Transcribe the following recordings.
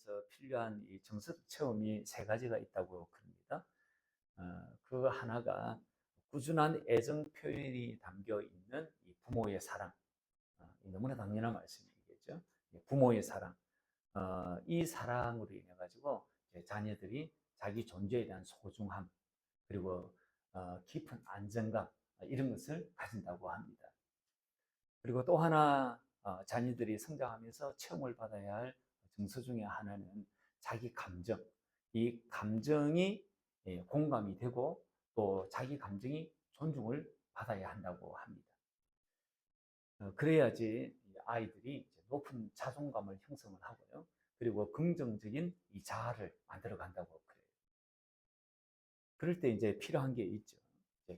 하면서 필요한 이 정서적 체험이 세 가지가 있다고 그럽니다. 그 하나가 꾸준한 애정 표현이 담겨 있는 이 부모의 사랑, 너무나 당연한 말씀이겠죠. 부모의 사랑, 이 사랑으로 인해 가지고 자녀들이 자기 존재에 대한 소중함 그리고 깊은 안정감 이런 것을 가진다고 합니다. 그리고 또 하나 자녀들이 성장하면서 체험을 받아야 할 정서 중에 하나는 자기 감정. 이 감정이 공감이 되고 또 자기 감정이 존중을 받아야 한다고 합니다. 그래야지 아이들이 높은 자존감을 형성을 하고요. 그리고 긍정적인 이 자아를 만들어 간다고 그래요. 그럴 때 이제 필요한 게 있죠.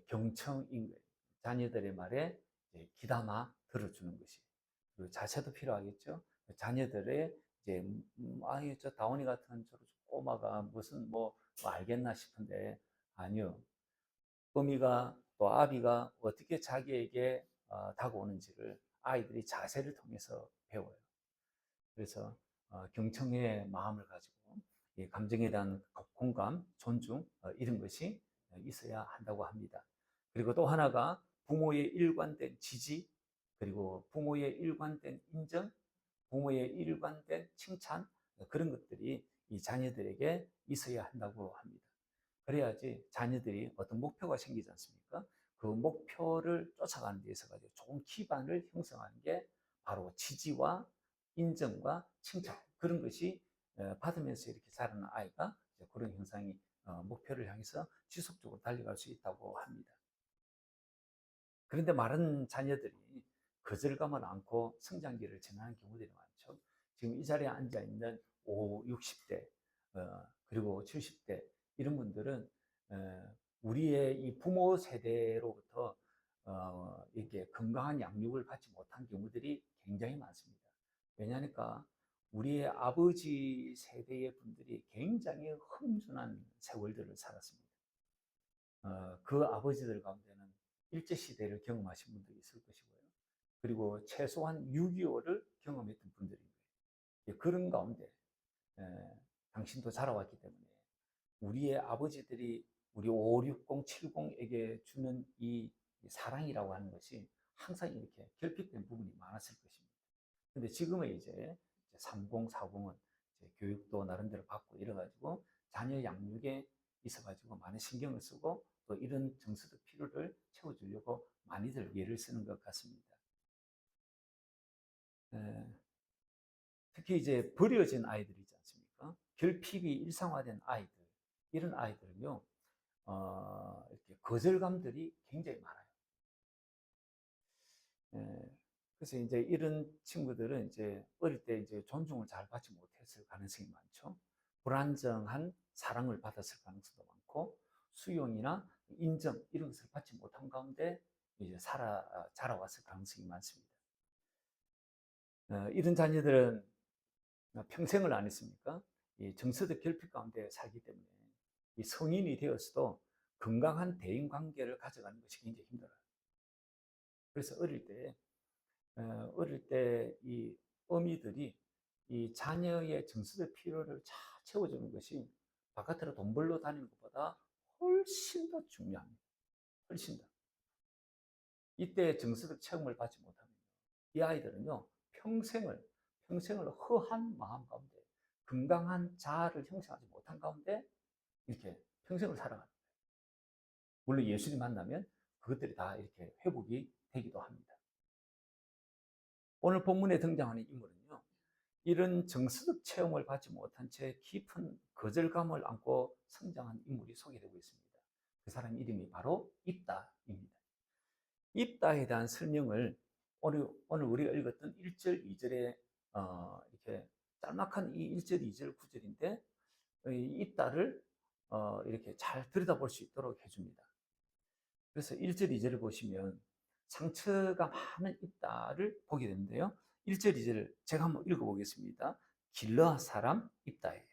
경청인 거예요. 자녀들의 말에 귀담아 들어주는 것이. 그리고 자세도 필요하겠죠. 자녀들의 이제 아유 저 다원이 같은 저 꼬마가 무슨 뭐 알겠나 싶은데 아니요. 어미가 또 아비가 어떻게 자기에게 다가오는지를 아이들이 자세를 통해서 배워요. 그래서 경청의 마음을 가지고 이 감정에 대한 공감, 존중 이런 것이 있어야 한다고 합니다. 그리고 또 하나가 부모의 일관된 지지, 그리고 부모의 일관된 인정, 부모의 일관된 칭찬 그런 것들이 이 자녀들에게 있어야 한다고 합니다. 그래야지 자녀들이 어떤 목표가 생기지 않습니까? 그 목표를 쫓아가는 데 있어서 좋은 기반을 형성하는 게 바로 지지와 인정과 칭찬 그런 것이 받으면서 이렇게 자라는 아이가 그런 현상이 목표를 향해서 지속적으로 달려갈 수 있다고 합니다. 그런데 많은 자녀들이 거절감을 안고 성장기를 지나는 경우들이 많죠. 지금 이 자리에 앉아 있는 5, 60대 그리고 70대 이런 분들은 우리의 이 부모 세대로부터 이렇게 건강한 양육을 받지 못한 경우들이 굉장히 많습니다. 왜냐하니까 우리의 아버지 세대의 분들이 굉장히 험준한 세월들을 살았습니다. 그 아버지들 가운데는 일제시대를 경험하신 분들이 있을 것이고요. 그리고 최소한 6.25를 경험했던 분들인 거예요. 그런 가운데 당신도 자라왔기 때문에 우리의 아버지들이 우리 5, 60, 70에게 주는 이 사랑이라고 하는 것이 항상 이렇게 결핍된 부분이 많았을 것입니다. 근데 지금은 이제 30, 40은 이제 교육도 나름대로 받고 이래가지고 자녀 양육에 있어가지고 많은 신경을 쓰고 또 이런 정서적 필요를 채워주려고 많이들 예를 쓰는 것 같습니다. 특히 이제 버려진 아이들 있지 않습니까? 결핍이 일상화된 아이들, 이런 아이들은요, 이렇게 거절감들이 굉장히 많아요. 그래서 이제 이런 친구들은 이제 어릴 때 이제 존중을 잘 받지 못했을 가능성이 많죠. 불안정한 사랑을 받았을 가능성도 많고, 수용이나 인정 이런 것을 받지 못한 가운데 이제 자라왔을 가능성이 많습니다. 이런 자녀들은 평생을 안 했습니까? 이 정서적 결핍 가운데 살기 때문에 이 성인이 되었어도 건강한 대인 관계를 가져가는 것이 굉장히 힘들어요. 그래서 어릴 때 이 어미들이 이 자녀의 정서적 필요를 잘 채워주는 것이 바깥으로 돈 벌러 다니는 것보다 훨씬 더 중요합니다. 훨씬 더. 이때 정서적 체험을 받지 못하면 이 아이들은요 평생을 허한 마음 가운데 건강한 자아를 형성하지 못한 가운데 이렇게 평생을 살아가는 거예요. 물론 예수님 만나면 그것들이 다 이렇게 회복이 되기도 합니다. 오늘 본문에 등장하는 인물은요, 이런 정서적 체험을 받지 못한 채 깊은 거절감을 안고 성장한 인물이 소개되고 있습니다. 그 사람 이름이 바로 입다입니다. 입다에 대한 설명을 오늘 우리가 읽었던 1절, 2절에 이렇게 짤막한 이 1절, 2절, 9절인데 입다를 이렇게 잘 들여다볼 수 있도록 해줍니다. 그래서 1절, 2절을 보시면 상처가 많은 입다를 보게 되는데요. 1절, 2절을 제가 한번 읽어보겠습니다. 길르앗 사람 입다예요.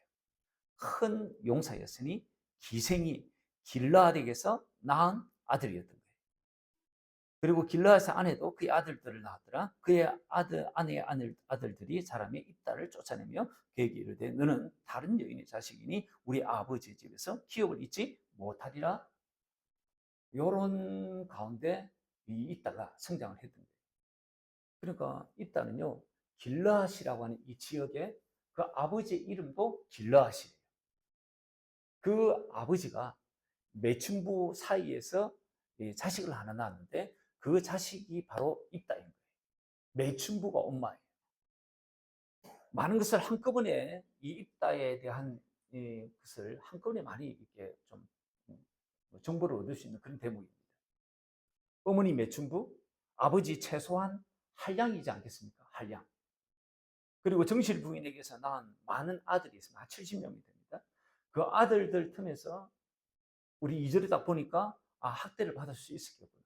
큰 용사였으니 기생이 길르앗에게서 낳은 아들이었던 거예요. 그리고 길르앗 안에도 그의 아들들을 낳았더라. 그의 아내의 아들들이 사람의 입다를 쫓아내며 그에게 이르되 너는 다른 여인의 자식이니 우리 아버지 집에서 기업을 잊지 못하리라. 요런 가운데 이 입다가 성장을 했던 거예요. 그러니까 입다는요, 길르앗이라고 하는 이 지역에 그 아버지의 이름도 길르앗이에요. 그 아버지가 매춘부 사이에서 자식을 하나 낳았는데 그 자식이 바로 입다인 거예요. 매춘부가 엄마예요. 많은 것을 한꺼번에 이 입다에 대한 것을 한꺼번에 많이 이렇게 좀 정보를 얻을 수 있는 그런 대목입니다. 어머니 매춘부, 아버지 최소한 한량이지 않겠습니까? 한량. 그리고 정실 부인에게서 낳은 많은 아들이 있습니다. 70명이 됩니다. 그 아들들 틈에서 우리 2절에 딱 보니까 학대를 받을 수 있었겠구나.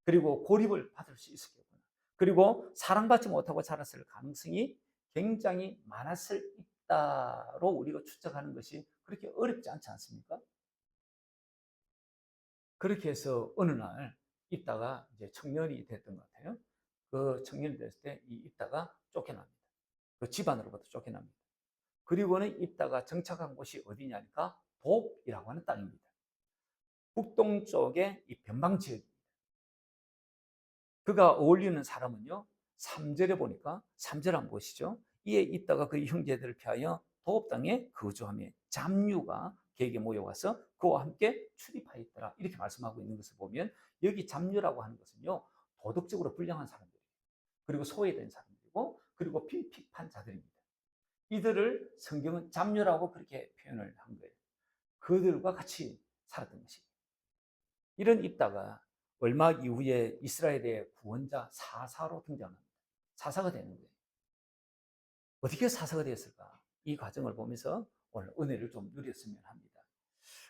그리고 고립을 받을 수 있었겠구나. 그리고 사랑받지 못하고 자랐을 가능성이 굉장히 많았을 있다로 우리가 추측하는 것이 그렇게 어렵지 않지 않습니까? 그렇게 해서 어느 날 입다가 이제 청년이 됐던 것 같아요. 그 청년이 됐을 때 이 입다가 쫓겨납니다. 그 집안으로부터 쫓겨납니다. 그리고는 입다가 정착한 곳이 어디냐니까 돕이라고 하는 땅입니다. 북동쪽의 이 변방 지역입니다. 그가 어울리는 사람은요, 3절에 보니까 3절 한번 보시죠. 이에 있다가 그의 형제들을 피하여 도읍 땅에 거주하며 잡류가 그에게 모여와서 그와 함께 출입하였더라. 이렇게 말씀하고 있는 것을 보면 여기 잡류라고 하는 것은요, 도덕적으로 불량한 사람들, 그리고 소외된 사람들이고, 그리고 빈핍한 자들입니다. 이들을 성경은 잡류라고 그렇게 표현을 한 거예요. 그들과 같이 살았던 것이. 이런 입다가 얼마 이후에 이스라엘의 구원자 사사로 등장합니다. 사사가 되는 거예요. 어떻게 사사가 되었을까? 이 과정을 보면서 오늘 은혜를 좀 누렸으면 합니다.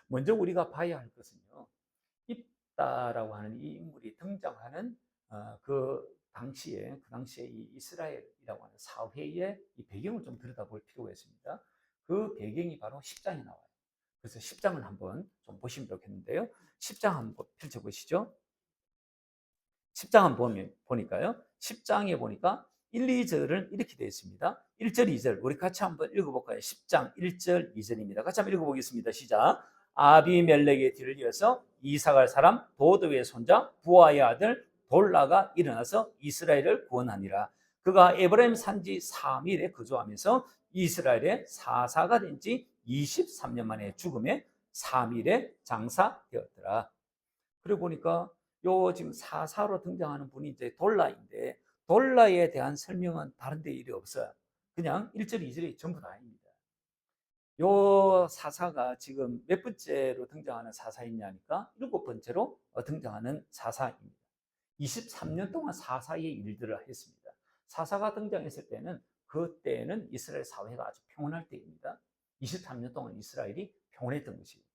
먼저 우리가 봐야 할 것은요, 입다라고 하는 이 인물이 등장하는 그 당시에 이 이스라엘이라고 하는 사회의 이 배경을 좀 들여다볼 필요가 있습니다. 그 배경이 바로 10장에 나와요. 그래서 10장을 한번 좀 보시면 좋겠는데요. 10장 한번 펼쳐보시죠. 10장 한번 보니까요. 10장에 보니까 1, 2절은 이렇게 되어 있습니다. 1절, 2절 우리 같이 한번 읽어볼까요? 10장 1절, 2절입니다. 같이 한번 읽어보겠습니다. 시작. 아비멜렉의 뒤를 이어서 이사갈 사람 도도의 손자 부하의 아들 돌라가 일어나서 이스라엘을 구원하니라. 그가 에브라임 산지 3일에 거주하면서 이스라엘의 사사가 된 지 23년 만에 죽음에 3일에 장사되었더라. 그리고 보니까 요 지금 사사로 등장하는 분이 이제 돌라인데 돌라에 대한 설명은 다른 데 일이 없어요. 그냥 1절, 2절이 전부 다입니다. 요 사사가 지금 몇 번째로 등장하는 사사이냐니까 7번째로 등장하는 사사입니다. 23년 동안 사사의 일들을 했습니다. 사사가 등장했을 때는 그때는 이스라엘 사회가 아주 평온할 때입니다. 23년 동안 이스라엘이 평온했던 것이에요.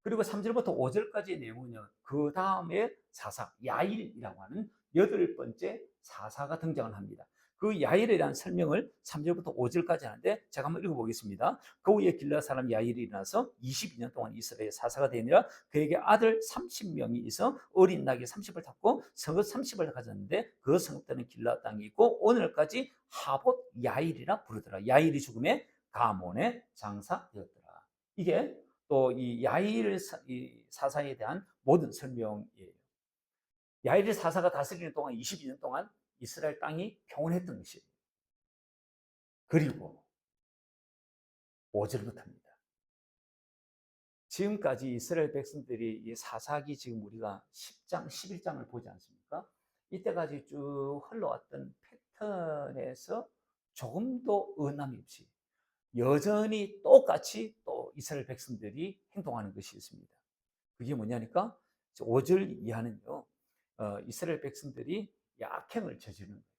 그리고 3절부터 5절까지의 내용은요, 그 다음에 사사, 야일이라고 하는 8번째 사사가 등장을 합니다. 그 야일에 대한 설명을 3절부터 5절까지 하는데 제가 한번 읽어보겠습니다. 그 후에 길르앗 사람 야일이 일어나서 22년 동안 이스라엘 사사가 되니라. 그에게 아들 30명이 있어 어린 나귀 30을 탔고 성읍 30을 가졌는데 그 성읍들은 길르앗 땅에 있고 오늘까지 하봇 야일이라 부르더라. 야일이 죽음에 가몬에 장사되었더라. 이게 또 이 야일 사사에 대한 모든 설명이에요. 야일 사사가 다스리는 동안 22년 동안 이스라엘 땅이 평온했던 것이에요. 그리고 5절부터입니다. 지금까지 이스라엘 백성들이 이 사사기 지금 우리가 10장, 11장을 보지 않습니까? 이때까지 쭉 흘러왔던 패턴에서 조금도 어긋남이 없이 여전히 똑같이 또 이스라엘 백성들이 행동하는 것이 있습니다. 그게 뭐냐니까 5절 이하는요, 이스라엘 백성들이 악행을 저지르는 거예요.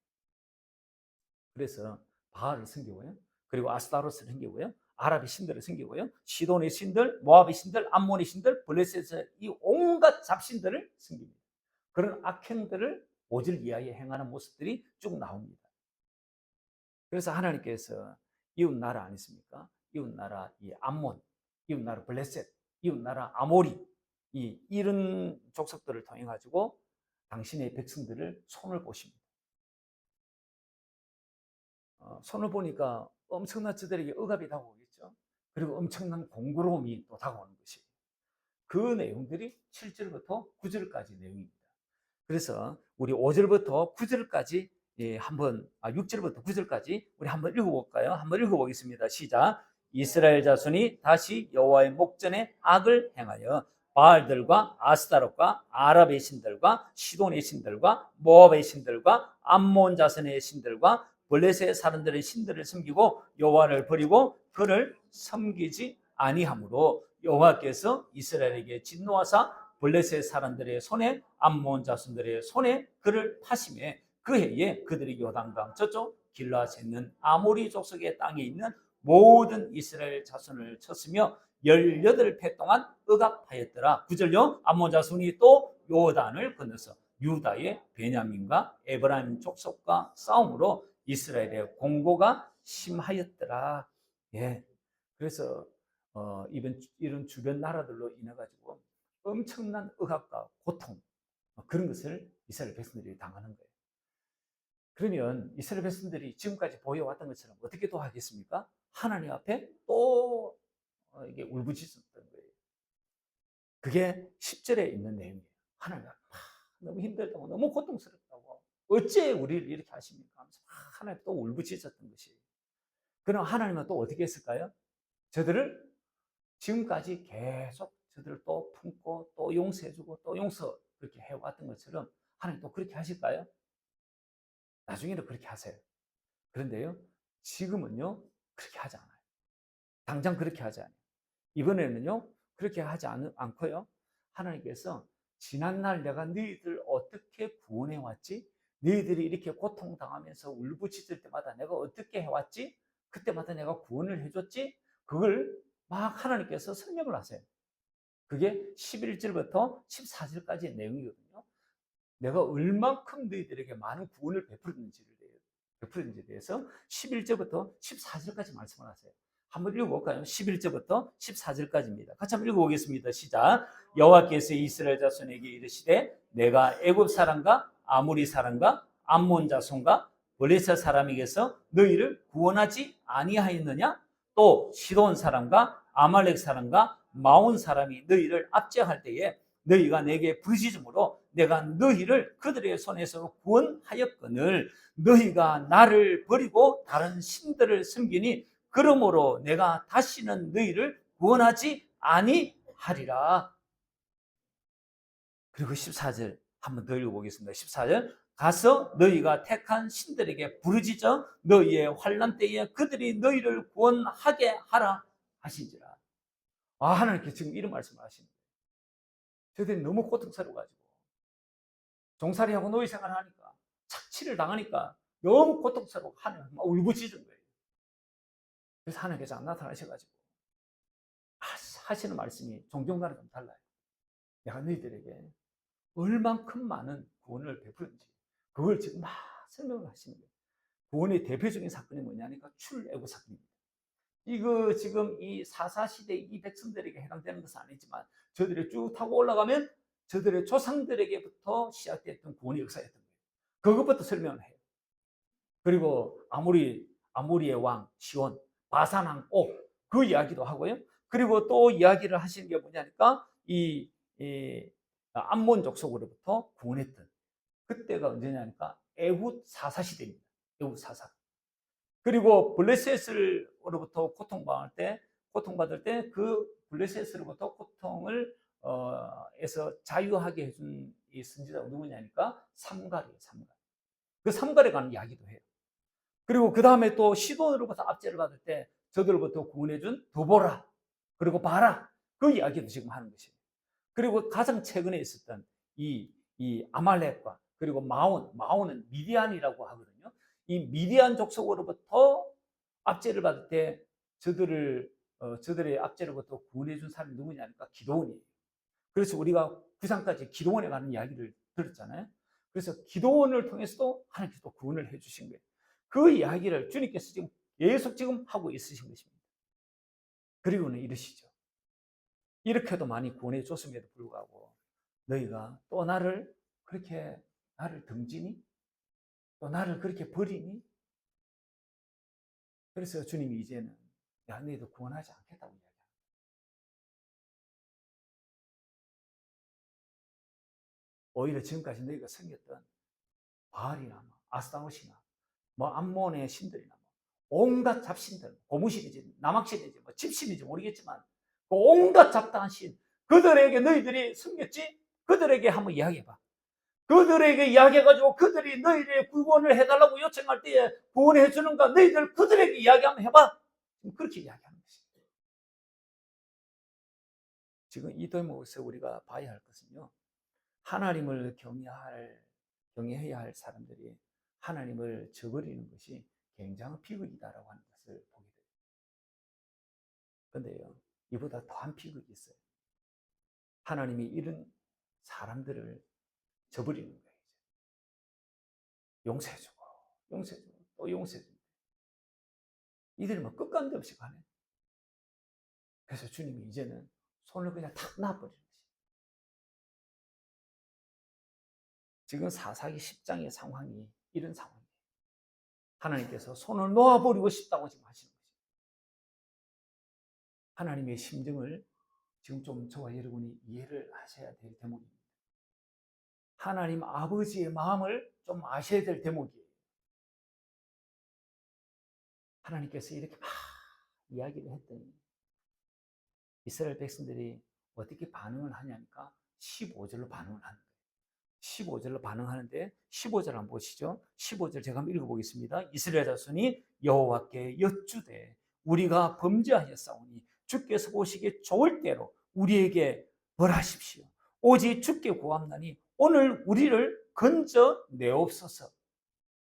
그래서 바알을 섬기고요, 그리고 아스타로스를 섬기고요, 아랍의 신들을 섬기고요, 시돈의 신들, 모압의 신들, 암몬의 신들, 블레셋의 이 온갖 잡신들을 섬깁니다. 그런 악행들을 5절 이하에 행하는 모습들이 쭉 나옵니다. 그래서 하나님께서 이웃 나라 아니십니까? 이웃 나라 이 암몬, 이웃 나라 블레셋, 이웃 나라 아모리 이런 족속들을 통해 가지고 당신의 백성들을 손을 보십니다. 손을 보니까 엄청난 저들에게 억압이 다가오겠죠. 그리고 엄청난 공고로움이 또 다가오는 것이, 그 내용들이 7절부터 9절까지 내용입니다. 그래서 우리 5절부터 9절까지 한번 6절부터 9절까지 우리 한번 읽어볼까요? 한번 읽어보겠습니다. 시작. 이스라엘 자손이 다시 여호와의 목전에 악을 행하여 바알들과 아스타롯과 아랍의 신들과 시돈의 신들과 모압의 신들과 암몬 자손의 신들과 블레셋 사람들의 신들을 섬기고 여호와를 버리고 그를 섬기지 아니하므로 여호와께서 이스라엘에게 진노하사 블레셋 사람들의 손에 암몬 자손들의 손에 그를 파심해 그 해에 그들이 요단강 저쪽 길라앗에 있는 아모리 족속의 땅에 있는 모든 이스라엘 자손을 쳤으며 18배 동안 억압하였더라. 9절요. 암몬 자손이 또 요단을 건너서 유다의 베냐민과 에브라임 족속과 싸움으로 이스라엘의 공고가 심하였더라. 예. 그래서 이런 주변 나라들로 인해 가지고 엄청난 억압과 고통, 그런 것을 이스라엘 백성들이 당하는 거예요. 그러면 이스라엘 백성들이 지금까지 보여왔던 것처럼 어떻게 또 하겠습니까? 하나님 앞에 또 이게 울부짖었던 거예요. 그게 10절에 있는 내용이에요. 하나님 앞에 너무 힘들다고, 너무 고통스럽다고, 어째 우리를 이렇게 하십니까? 하면서 하나님 또 울부짖었던 것이에요. 그럼 하나님은 또 어떻게 했을까요? 저들을 지금까지 계속 저들을 또 품고 또 용서해주고 또 용서 그렇게 해왔던 것처럼 하나님 또 그렇게 하실까요? 나중에는 그렇게 하세요. 그런데요, 지금은요, 그렇게 하지 않아요. 당장 그렇게 하지 않아요. 이번에는요, 그렇게 하지 않고요, 하나님께서 지난날 내가 너희들 어떻게 구원해왔지? 너희들이 이렇게 고통당하면서 울부짖을 때마다 내가 어떻게 해왔지? 그때마다 내가 구원을 해줬지? 그걸 막 하나님께서 설명을 하세요. 그게 11절부터 14절까지의 내용이거든요. 내가 얼만큼 너희들에게 많은 구원을 베풀었는지에 대해서 11절부터 14절까지 말씀을 하세요. 한번 읽어볼까요? 11절부터 14절까지입니다. 같이 한번 읽어보겠습니다. 시작. 여호와께서 이스라엘 자손에게 이르시되 내가 애굽 사람과 아모리 사람과 암몬 자손과 블레셋 사람에게서 너희를 구원하지 아니하였느냐? 또 시돈 사람과 아말렉 사람과 마온 사람이 너희를 압제할 때에 너희가 내게 부르짖음으로 내가 너희를 그들의 손에서 구원하였거늘 너희가 나를 버리고 다른 신들을 섬기니 그러므로 내가 다시는 너희를 구원하지 아니하리라. 그리고 14절 한번 더 읽어보겠습니다. 14절 가서 너희가 택한 신들에게 부르짖어 너희의 환난 때에 그들이 너희를 구원하게 하라 하신지라. 하나님께서 지금 이런 말씀을 하십니다. 저들이 너무 고통스러워가지고 종살이하고 노예생활을 하니까 착취를 당하니까 너무 고통스러워 하나님 막 울부짖은 거예요. 그래서 하나님께서 안 나타나셔가지고 하시는 말씀이 종종과는 좀 달라요. 내가 너희들에게 얼만큼 많은 구원을 베풀었는지 그걸 지금 막 설명을 하시는 거예요. 구원의 대표적인 사건이 뭐냐니까 출애굽 사건입니다. 이거 지금 이 사사시대 이 백성들에게 해당되는 것은 아니지만 저들이 쭉 타고 올라가면 저들의 조상들에게부터 시작됐던 구원의 역사였던 거예요. 그것부터 설명을 해요. 그리고 아모리의 왕 시온, 바산 왕 옥, 그 이야기도 하고요. 그리고 또 이야기를 하시는 게 뭐냐니까 이 암몬 족속으로부터 구원했던 그때가 언제냐니까 애굽 사사 시대입니다. 애굽 사사. 그리고 블레셋으로부터 고통받을 때 그 블레셋으로부터 고통을 에서 자유하게 해준 이 선지자가 누구냐니까 삼갈이에요. 삼갈. 그 삼갈에 관한 이야기도 해요. 그리고 그 다음에 또 시돈으로부터 압제를 받을 때 저들로부터 구원해준 도보라 그리고 바라 그 이야기도 지금 하는 것이에요. 그리고 가장 최근에 있었던 이 아말렉과 그리고 마온은 미디안이라고 하거든요. 이 미디안 족속으로부터 압제를 받을 때 저들의 압제로부터 구원해준 사람이 누구냐니까 기도원이에요. 그래서 우리가 구상까지 기도원에 가는 이야기를 들었잖아요. 그래서 기도원을 통해서도 하나님께서 구원을 해주신 거예요. 그 이야기를 주님께서 지금 계속 지금 하고 있으신 것입니다. 그리고는 이러시죠. 이렇게도 많이 구원해 줬음에도 불구하고 너희가 또 나를 그렇게 나를 등지니? 또 나를 그렇게 버리니? 그래서 주님이 이제는 야, 너희도 구원하지 않겠다고 이야기합니다. 오히려 지금까지 너희가 섬겼던 바알이나 뭐 아스타롯이나 뭐 암몬의 신들이나 뭐 온갖 잡신들, 고무신이지 남학신이지 뭐 집신이지 모르겠지만 그 온갖 잡다한 신, 그들에게 너희들이 섬겼지? 그들에게 한번 이야기해봐. 그들에게 이야기해가지고 그들이 너희를 구원을 해달라고 요청할 때에 구원해 주는가? 너희들 그들에게 이야기 한번 해봐. 그렇게 이야기하는 것입니다. 지금 이 대목에서 우리가 봐야 할 것은요, 하나님을 경외해야 할 사람들이 하나님을 저버리는 것이 굉장히 비극이다라고 하는 것을 보게 됩니다. 그런데요, 이보다 더한 비극이 있어요. 하나님이 이런 사람들을 저버리는 거예요. 용서해주고, 용서해주고, 또 용서해주고. 이들이 뭐 끝간데 없이 가네. 그래서 주님이 이제는 손을 그냥 탁 놔버리는 거지. 지금 사사기 10장의 상황이 이런 상황이에요. 하나님께서 손을 놓아버리고 싶다고 지금 하시는 거죠. 하나님의 심정을 지금 좀 저와 여러분이 이해를 하셔야 될 대목입니다. 하나님 아버지의 마음을 좀 아셔야 될 대목이에요. 하나님께서 이렇게 막 이야기를 했더니 이스라엘 백성들이 어떻게 반응을 하냐니까 15절로 반응을 하는 거예요. 15절로 반응하는데 15절 한번 보시죠. 15절 제가 한번 읽어보겠습니다. 이스라엘 자손이 여호와께 여쭈되 우리가 범죄하였사오니 주께서 보시기에 좋을 대로 우리에게 벌하십시오. 오직 주께 구함나니 오늘 우리를 건져 내옵소서.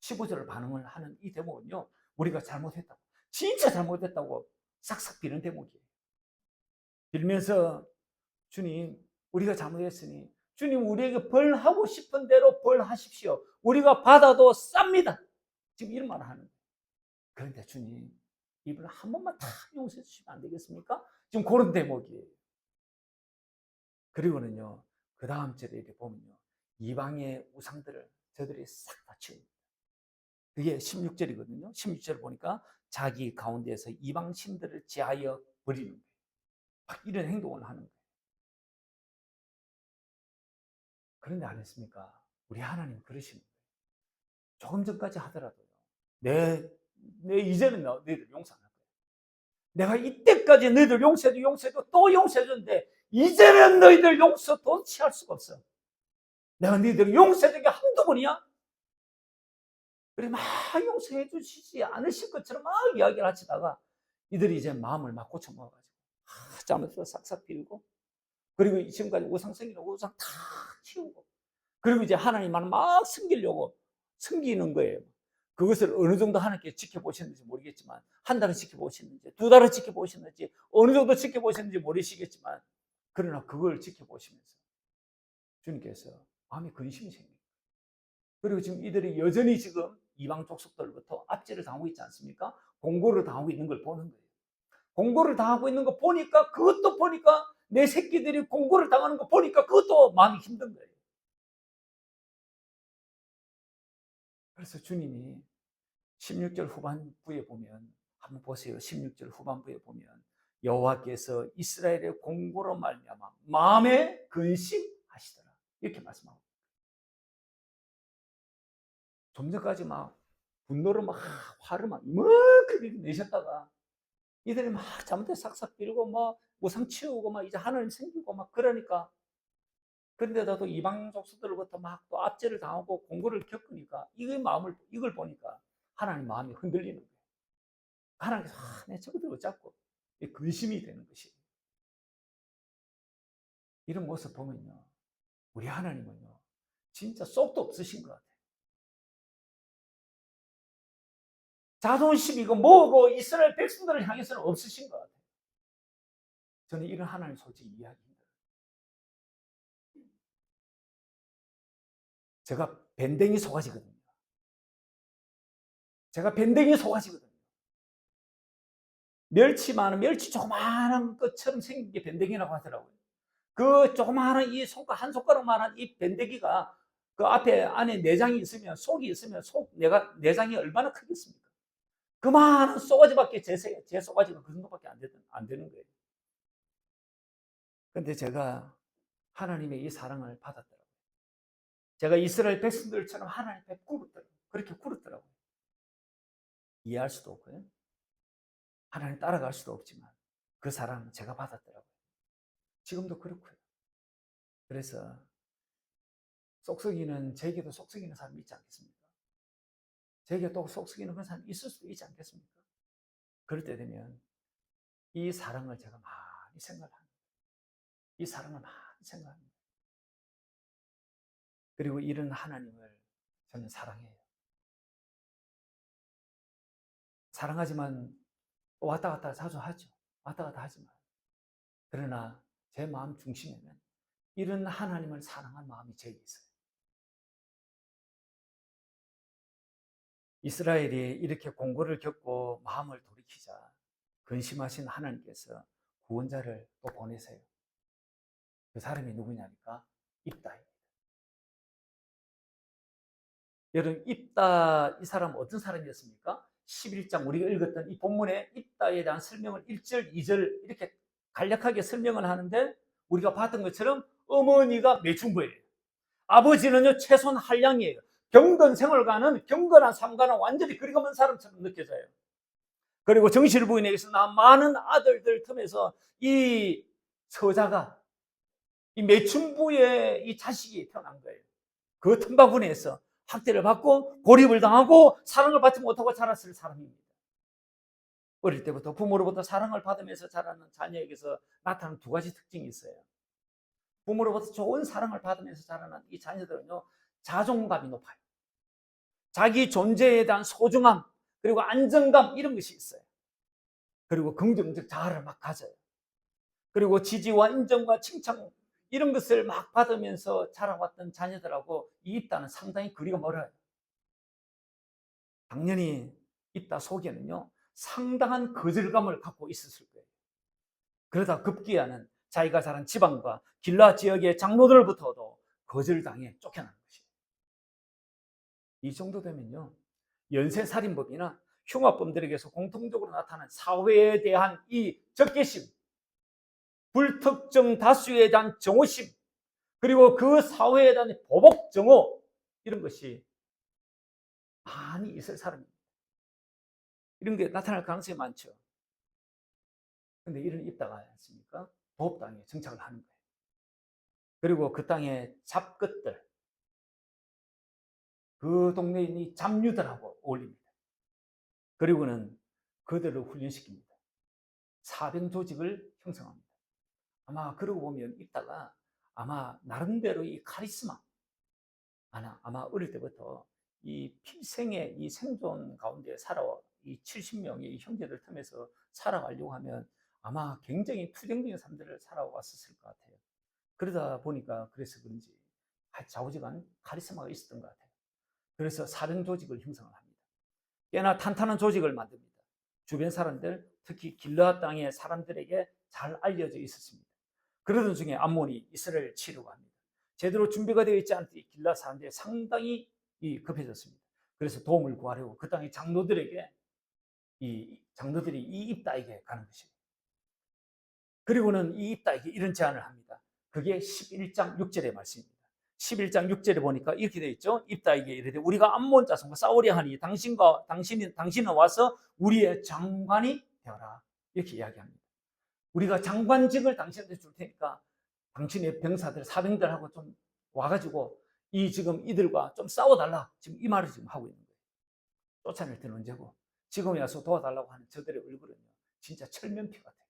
15절을 반응을 하는 이 대목은요, 우리가 잘못했다고, 진짜 잘못했다고 싹싹 비는 대목이에요. 빌면서 주님, 우리가 잘못했으니 주님 우리에게 벌하고 싶은 대로 벌하십시오. 우리가 받아도 쌉니다. 지금 이런 말을 하는 거예요. 그런데 주님, 이분을 한 번만 다 용서해 주시면 안 되겠습니까? 지금 그런 대목이에요. 그리고는요, 그 다음 절에 이렇게 보면요, 이방의 우상들을 저들이 싹 다 치웁니다. 그게 16절이거든요. 16절 보니까 자기 가운데에서 이방 신들을 제하여 버리는 거예요. 막 이런 행동을 하는 거예요. 그런데 안 했습니까? 우리 하나님 그러시는 거예요. 조금 전까지 하더라도요, 내 이제는 너희들 용서 안 할 거야. 내가 이때까지 너희들 용서해도 또 용서해줬는데 이제는 너희들 용서도 취할 수가 없어. 내가 너희들 용서해준 게 한두 번이야? 그래 막 용서해 주시지 않으실 것처럼 막 이야기를 하시다가 이들이 이제 마음을 막 고쳐먹어가지고 잘못해서 싹싹 비우고, 그리고 지금까지 우상 생기는 우상 다 치우고, 그리고 이제 하나님만 막 섬기는 거예요. 그것을 어느 정도 하나님께 지켜보셨는지 모르겠지만, 한 달은 지켜보셨는지, 두 달은 지켜보셨는지, 어느 정도 지켜보셨는지 모르시겠지만, 그러나 그걸 지켜보시면서 주님께서 마음에 근심이 생깁니다. 그리고 지금 이들이 여전히 지금 이방 족속들로부터 압제를 당하고 있지 않습니까? 공고를 당하고 있는 걸 보는 거예요. 공고를 당하고 있는 거 보니까, 그것도 보니까, 내 새끼들이 공고를 당하는 거 보니까 그것도 마음이 힘든 거예요. 그래서 주님이 16절 후반부에 보면, 한번 보세요. 16절 후반부에 보면 여호와께서 이스라엘의 공고로 말미암아 마음에 근심하시더라, 이렇게 말씀하고, 좀 전까지 막 분노를 막 화를 막 이만큼 내셨다가 이들이 막 잘못해 싹싹 빌고 막 우상 치우고 막 이제 하나님 생기고 막 그러니까, 그런데도 이방 족속들로부터 막 또 압제를 당하고 공고를 겪으니까 이걸 보니까 하나님 마음이 흔들리는 거예요. 하나님께서 내 저것들 어쩌고 근심이 되는 것이. 이런 모습 보면요, 우리 하나님은요 진짜 쏙도 없으신 것 같아요. 자존심이고 뭐고 이스라엘 백성들을 향해서는 없으신 것 같아요. 저는 이런 하나님 솔직히 이해하기 힘들어요. 제가 밴댕이 소가지거든요. 멸치 조그마한 것처럼 생긴 게 밴댕이라고 하더라고요. 그 조그마한 이 손가락 한 손가락만한 이 밴댕이가 그 앞에 안에 내장이 있으면, 속이 있으면 내장이 얼마나 크겠습니까? 그만한 쏘가지밖에 제 쏘가지가 그 정도밖에 안 되는 거예요. 근데 제가 하나님의 이 사랑을 받았더라고요. 제가 이스라엘 백성들처럼 하나님 앞에 그렇게 굴었더라고요. 이해할 수도 없고요. 하나님 따라갈 수도 없지만 그 사랑 제가 받았더라고요. 지금도 그렇고요. 그래서 제게도 속썩이는 사람이 있지 않겠습니까? 제게 또 속썩이는 그런 사람이 있을 수도 있지 않겠습니까? 그럴 때 되면 이 사랑을 제가 많이 생각합니다. 이 사랑을 많이 생각합니다. 그리고 이런 하나님을 저는 사랑해요. 사랑하지만 왔다 갔다 자주 하죠. 왔다 갔다 하지만. 그러나 제 마음 중심에는 이런 하나님을 사랑한 마음이 제게 있어요. 이스라엘이 이렇게 공고를 겪고 마음을 돌이키자 근심하신 하나님께서 구원자를 또 보내세요. 그 사람이 누구냐니까 입다입니다. 여러분, 입다, 이 사람 어떤 사람이었습니까? 11장 우리가 읽었던 이 본문에 입다에 대한 설명을 1절, 2절 이렇게 간략하게 설명을 하는데 우리가 봤던 것처럼 어머니가 매춘부예요. 아버지는요 최손 한량이에요. 경건 생활과는 경건한 삶과는 완전히 거리가 먼 사람처럼 느껴져요. 그리고 정실 부인에게서 난 많은 아들들 틈에서 이 서자가 이 매춘부의 이 자식이 태어난 거예요. 그 틈바구니에서 학대를 받고 고립을 당하고 사랑을 받지 못하고 자랐을 사람입니다. 어릴 때부터 부모로부터 사랑을 받으면서 자라는 자녀에게서 나타나는 두 가지 특징이 있어요. 부모로부터 좋은 사랑을 받으면서 자라는 이 자녀들은요 자존감이 높아요. 자기 존재에 대한 소중함 그리고 안정감 이런 것이 있어요. 그리고 긍정적 자아를 막 가져요. 그리고 지지와 인정과 칭찬 이런 것을 막 받으면서 자라왔던 자녀들하고 이 입다는 상당히 거리가 멀어요. 당연히 입다 속에는요 상당한 거절감을 갖고 있었을 거예요. 그러다 급기야는 자기가 자란 지방과 길라 지역의 장로들부터도 거절당해 쫓겨나는 것이에요. 이 정도 되면요 연쇄살인범이나 흉악범들에게서 공통적으로 나타나는 사회에 대한 이 적개심, 불특정 다수에 대한 정오심, 그리고 그 사회에 대한 보복 정오 이런 것이 많이 있을 사람입니다. 이런 게 나타날 가능성이 많죠. 근데 이런 입다가 않습니까? 보업 땅에 정착을 하는 거예요. 그리고 그 땅의 잡것들, 그 동네에 있는 잡류들하고 어울립니다. 그리고는 그들을 훈련시킵니다. 사병 조직을 형성합니다. 아마 그러고 보면 입다가 아마 나름대로 이 카리스마, 아마 어릴 때부터 이 필생의 이 생존 가운데 살아와 이 70명의 형제들 틈에서 살아가려고 하면 아마 굉장히 투쟁적인 삶들을 살아왔었을 것 같아요. 그러다 보니까 그래서 그런지 좌우지간 카리스마가 있었던 것 같아요. 그래서 사병 조직을 형성을 합니다. 꽤나 탄탄한 조직을 만듭니다. 주변 사람들, 특히 길르앗 땅의 사람들에게 잘 알려져 있었습니다. 그러던 중에 암몬이 이스라엘을 치려고 합니다. 제대로 준비가 되어 있지 않을 때 길르앗 사람들이 상당히 급해졌습니다. 그래서 도움을 구하려고 그 땅의 장로들이 이 입다에게 가는 것입니다. 그리고는 이 입다에게 이런 제안을 합니다. 그게 11장 6절의 말씀입니다. 11장 6절에 보니까 이렇게 되어 있죠. 입다에게 이르되 우리가 암몬 자손과 싸우려 하니 당신은 와서 우리의 장관이 되어라. 이렇게 이야기합니다. 우리가 장관직을 당신한테 줄 테니까 당신의 병사들, 사병들하고 좀 와가지고 지금 이들과 좀 싸워달라. 지금 이 말을 지금 하고 있는 거예요. 쫓아낼 때는 언제고 지금 와서 도와달라고 하는 저들의 얼굴은요. 진짜 철면피 같아요.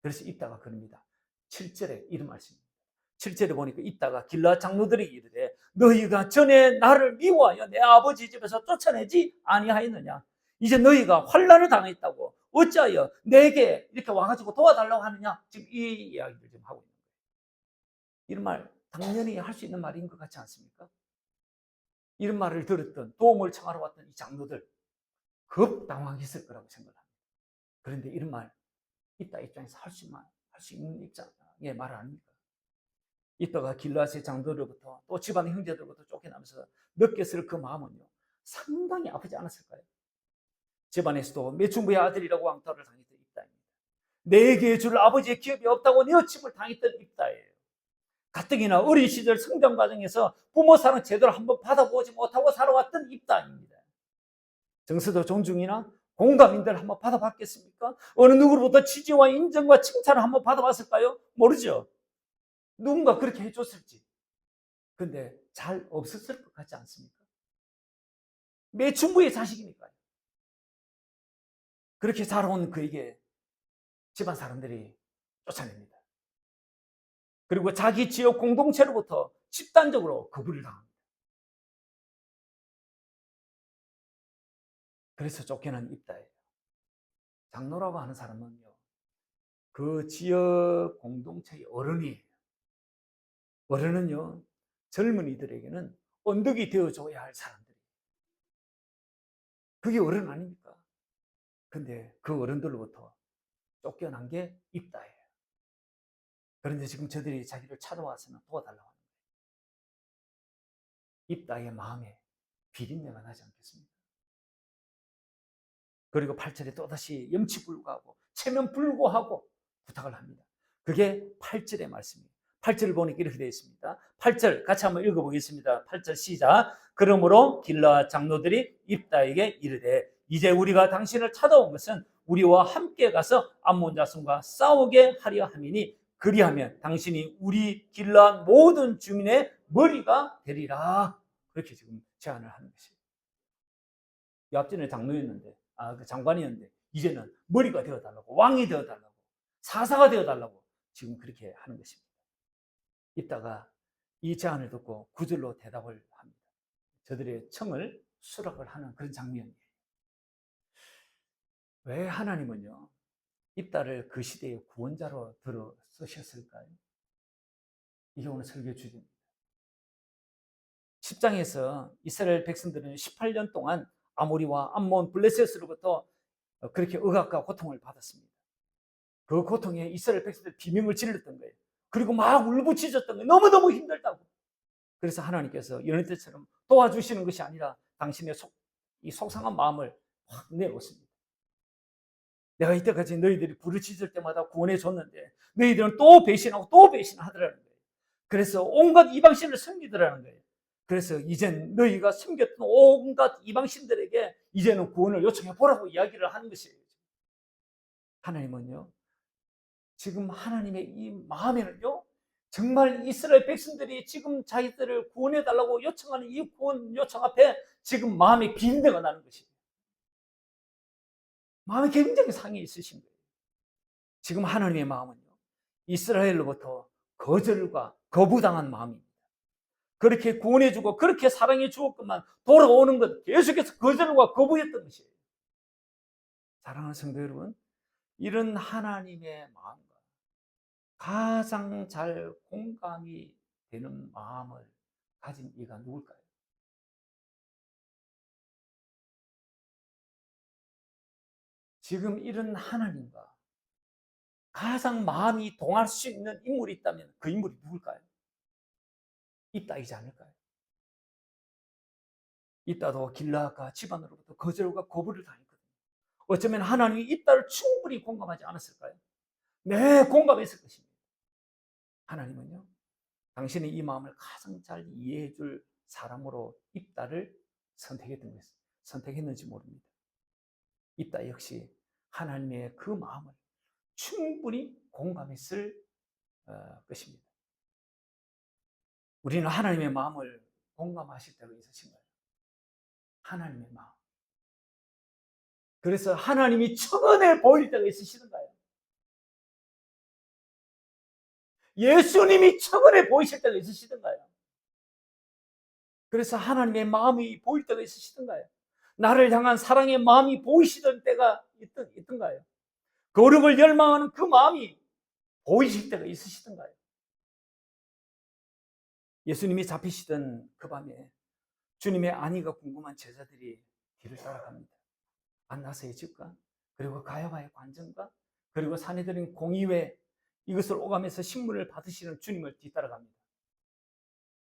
그래서 입다가 그럽니다. 7절에 이런 말씀입니다. 7절에 보니까 입다가 길르앗 장로들에게 이르되 너희가 전에 나를 미워하여 내 아버지 집에서 쫓아내지 아니하였느냐. 이제 너희가 환난을 당했다고 어찌하여 내게 이렇게 와가지고 도와달라고 하느냐. 지금 이 이야기를 지금 하고 있는 거예요. 이런 말 당연히 할 수 있는 말인 것 같지 않습니까? 이런 말을 들었던 도움을 청하러 왔던 이 장로들 겁당황했을 거라고 생각합니다. 그런데 이런 말 입다 입장에서 할 수 있는 입장의 말 아닙니까? 이따가 길라앗의 장로들로부터 또 집안의 형제들로부터 쫓겨나면서 느꼈을 그 마음은요, 상당히 아프지 않았을까요? 집안에서도 매춘부의 아들이라고 왕따를 당했던 입다입니다. 내게 줄 아버지의 기업이 없다고 내어침을 당했던 입다예요. 가뜩이나 어린 시절 성장 과정에서 부모 사랑 제대로 한번 받아보지 못하고 살아왔던 입다입니다. 정서도 존중이나 공감인들 한번 받아봤겠습니까? 어느 누구로부터 지지와 인정과 칭찬을 한번 받아봤을까요? 모르죠. 누군가 그렇게 해줬을지. 근데 잘 없었을 것 같지 않습니까? 매춘부의 자식이니까요. 그렇게 자라온 그에게 집안 사람들이 쫓아냅니다. 그리고 자기 지역 공동체로부터 집단적으로 거부를 당합니다. 그래서 쫓겨난 입다예요. 장로라고 하는 사람은요, 그 지역 공동체의 어른이에요. 어른은요, 젊은이들에게는 언덕이 되어줘야 할 사람들이에요. 그게 어른 아닙니까? 근데 그 어른들로부터 쫓겨난 게 입다예요. 그런데 지금 저들이 자기를 찾아와서는 도와달라고 하는 거예요. 입다의 마음에 비린내가 나지 않겠습니까? 그리고 8절에 또다시 염치불구하고 체면불구하고 부탁을 합니다. 그게 8절의 말씀입니다. 8절을 보니까 이렇게 되어 있습니다. 8절 같이 한번 읽어보겠습니다. 8절 시작. 그러므로 길라앗 장로들이 입다에게 이르되 이제 우리가 당신을 찾아온 것은 우리와 함께 가서 암몬 자손과 싸우게 하려 함이니 그리하면 당신이 우리 길라앗 모든 주민의 머리가 되리라. 그렇게 지금 제안을 하는 것이에요. 앞전에 장로였는데, 그 장관이었는데, 이제는 머리가 되어달라고, 왕이 되어달라고, 사사가 되어달라고 지금 그렇게 하는 것입니다. 이따가 이 제안을 듣고 구절로 대답을 합니다. 저들의 청을 수락을 하는 그런 장면이에요. 왜 하나님은요, 입다를 그 시대의 구원자로 들어 쓰셨을까요? 이게 오늘 설교 주제입니다. 10장에서 이스라엘 백성들은 18년 동안 아모리와 암몬 블레셋으로부터 그렇게 억압과 고통을 받았습니다. 그 고통에 이스라엘 백성들 비명을 질렀던 거예요. 그리고 막 울부짖었던 거예요. 너무너무 힘들다고. 그래서 하나님께서 이런 때처럼 도와주시는 것이 아니라 당신의 이 속상한 마음을 확 내었습니다. 내가 이때까지 너희들이 부르짖을 때마다 구원해 줬는데 너희들은 또 배신하고 또 배신하더라는 거예요. 그래서 온갖 이방신을 섬기더라는 거예요. 그래서 이젠 너희가 섬겼던 온갖 이방신들에게 이제는 구원을 요청해 보라고 이야기를 하는 것이에요. 하나님은요, 지금 하나님의 이 마음에는요, 정말 이스라엘 백성들이 지금 자기들을 구원해 달라고 요청하는 이 구원 요청 앞에 지금 마음에 빈대가 나는 것이에요. 마음에 굉장히 상해 있으신 거예요. 지금 하나님의 마음은요, 이스라엘로부터 거절과 거부당한 마음입니다. 그렇게 구원해주고 그렇게 사랑해 주었건만 돌아오는 것 계속해서 거절과 거부했던 것이에요. 사랑하는 성도 여러분, 이런 하나님의 마음과 가장 잘 공감이 되는 마음을 가진 이가 누굴까요? 지금 이런 하나님과 가장 마음이 동할 수 있는 인물이 있다면 그 인물이 누굴까요? 입다이지 않을까요? 입다도 길라앗과 집안으로부터 거절과 거부를 당했거든요. 어쩌면 하나님이 입다를 충분히 공감하지 않았을까요? 네, 공감했을 것입니다. 하나님은요, 당신의 이 마음을 가장 잘 이해해 줄 사람으로 입다를 선택했던 것입니다. 선택했는지 모릅니다. 입다 역시 하나님의 그 마음을 충분히 공감했을 것입니다. 우리는 하나님의 마음을 공감하실 때가 있으신가요? 하나님의 마음. 그래서 하나님이 청원해 보일 때가 있으시는가요? 예수님이 청원해 보이실 때가 있으시던가요? 그래서 하나님의 마음이 보일 때가 있으시던가요? 나를 향한 사랑의 마음이 보이시던 때가 있던가요? 거룩을 열망하는 그 마음이 보이실 때가 있으시던가요? 예수님이 잡히시던 그 밤에 주님의 안위가 궁금한 제자들이 길을 따라갑니다. 안나사의 집과 그리고 가야바의 관정과 그리고 사내들인 공의회 이것을 오가면서 신문을 받으시는 주님을 뒤따라갑니다.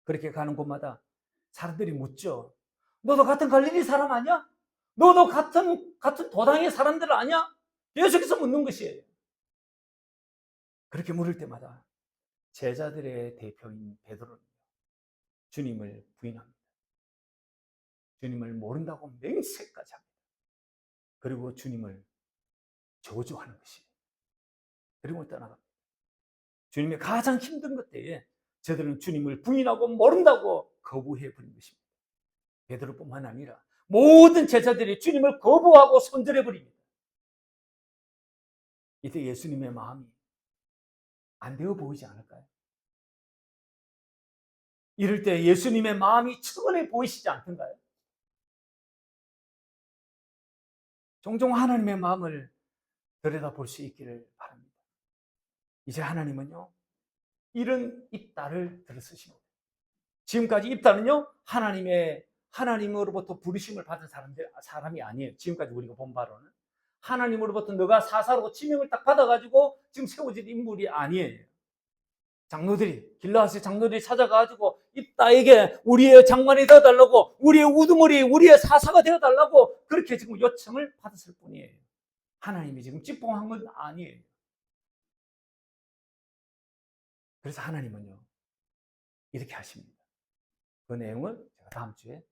그렇게 가는 곳마다 사람들이 묻죠. 너도 같은 갈릴리 사람 아니야? 너도 같은 도당의 사람들 아니야? 계속해서 묻는 것이에요. 그렇게 물을 때마다 제자들의 대표인 베드로는 주님을 부인합니다. 주님을 모른다고 맹세까지 합니다. 그리고 주님을 저주하는 것이에요. 그리고 떠나갑니다. 주님의 가장 힘든 것 때에 저들은 주님을 부인하고 모른다고 거부해 버린 것입니다. 베드로뿐만 아니라 모든 제자들이 주님을 거부하고 손절해 버립니다. 이때 예수님의 마음이 안 되어 보이지 않을까요? 이럴 때 예수님의 마음이 천천히 보이시지 않던가요? 종종 하나님의 마음을 들여다볼 수 있기를 바랍니다. 이제 하나님은요, 이런 입다를 들어서십니다. 지금까지 입다는요, 하나님으로부터 부르심을 받은 사람이 아니에요. 지금까지 우리가 본 바로는. 하나님으로부터 너가 사사로 지명을 딱 받아가지고 지금 세워진 인물이 아니에요. 길라앗의 장로들이 찾아가지고 입다에게 우리의 장관이 되어달라고, 우리의 우두머리, 우리의 사사가 되어달라고 그렇게 지금 요청을 받았을 뿐이에요. 하나님이 지금 찌뽕한 건 아니에요. 그래서 하나님은요, 이렇게 하십니다. 그 내용을 제가 다음 주에